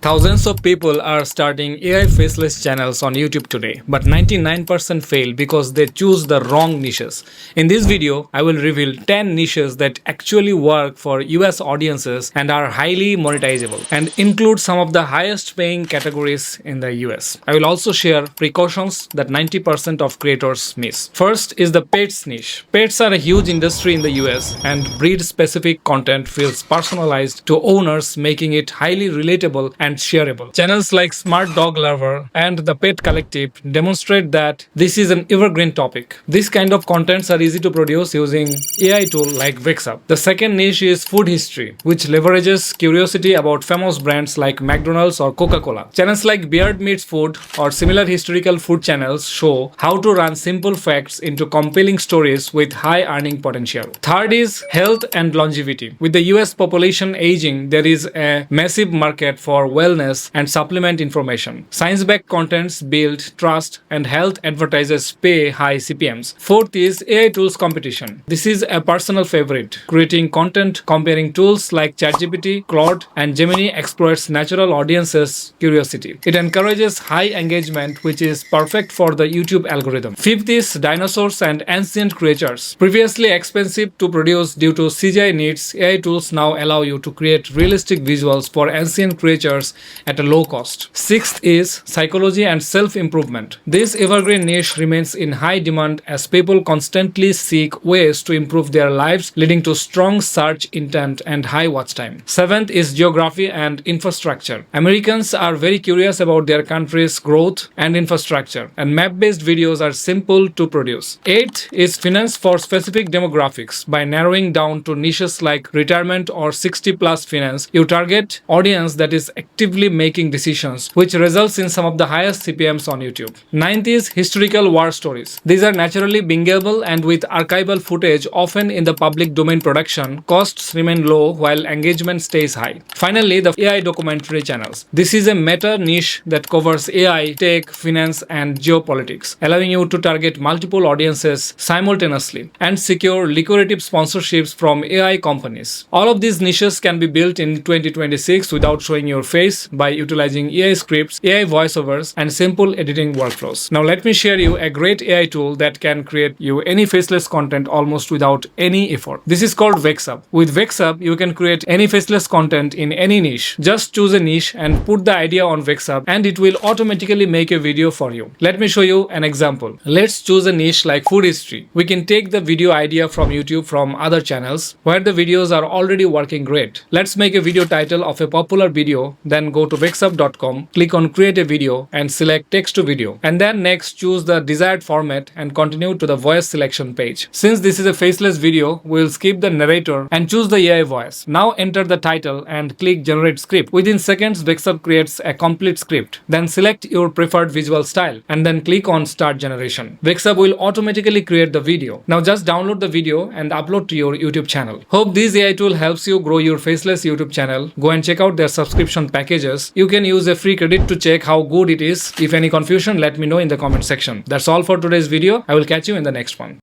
Thousands of people are starting AI faceless channels on YouTube today, but 99% fail because they choose the wrong niches. In this video, I will reveal 10 niches that actually work for US audiences and are highly monetizable and include some of the highest paying categories in the US. I will also share precautions that 90% of creators miss. First is the pets niche. Pets are a huge industry in the US and breed specific content feels personalized to owners, making it highly relatable and shareable. Channels like Smart Dog Lover and The Pet Collective demonstrate that this is an evergreen topic. This kind of contents are easy to produce using AI tool like Vexub. The second niche is food history, which leverages curiosity about famous brands like McDonald's or Coca-Cola. Channels like Beard Meets Food or similar historical food channels show how to run simple facts into compelling stories with high earning potential. Third is health and longevity. With the US population aging, there is a massive market for wellness and supplement information. Science-backed contents build trust and health advertisers pay high CPMs. Fourth is AI tools competition. This is a personal favorite. Creating content comparing tools like ChatGPT, Claude, and Gemini exploits natural audiences' curiosity. It encourages high engagement, which is perfect for the YouTube algorithm. Fifth is dinosaurs and ancient creatures. Previously expensive to produce due to CGI needs, AI tools now allow you to create realistic visuals for ancient creatures at a low cost. Sixth is psychology and self-improvement. This evergreen niche remains in high demand as people constantly seek ways to improve their lives, leading to strong search intent and high watch time. Seventh is geography and infrastructure. Americans are very curious about their country's growth and infrastructure, and map-based videos are simple to produce. Eighth is finance for specific demographics. By narrowing down to niches like retirement or 60-plus finance, you target audience that is actively making decisions, which results in some of the highest CPMs on YouTube. Ninth is historical war stories. These are naturally bingeable and with archival footage often in the public domain production, costs remain low while engagement stays high. Finally, the AI documentary channels. This is a meta niche that covers AI, tech, finance, and geopolitics, allowing you to target multiple audiences simultaneously and secure lucrative sponsorships from AI companies. All of these niches can be built in 2026 without showing your face by utilizing AI scripts, AI voiceovers, and simple editing workflows. Now let me share you a great AI tool that can create you any faceless content almost without any effort. This is called Vexub. With Vexub, you can create any faceless content in any niche. Just choose a niche and put the idea on Vexub and it will automatically make a video for you. Let me show you an example. Let's choose a niche like food history. We can take the video idea from YouTube from other channels where the videos are already working great. Let's make a video title of a popular video, then go to vexub.com, click on create a video and select text to video, and then next choose the desired format and continue to the voice selection page. Since this is a faceless video, we'll skip the narrator and choose the AI voice. Now enter the title and click generate script. Within seconds, Vexub creates a complete script. Then select your preferred visual style and then click on start generation. Vexub will automatically create the video. Now just download the video and upload to your YouTube channel. Hope this AI tool helps you grow your faceless YouTube channel. Go and check out their subscription packages. You can use a free credit to check how good it is. If any confusion, let me know in the comment section. That's all for today's video. I will catch you in the next one.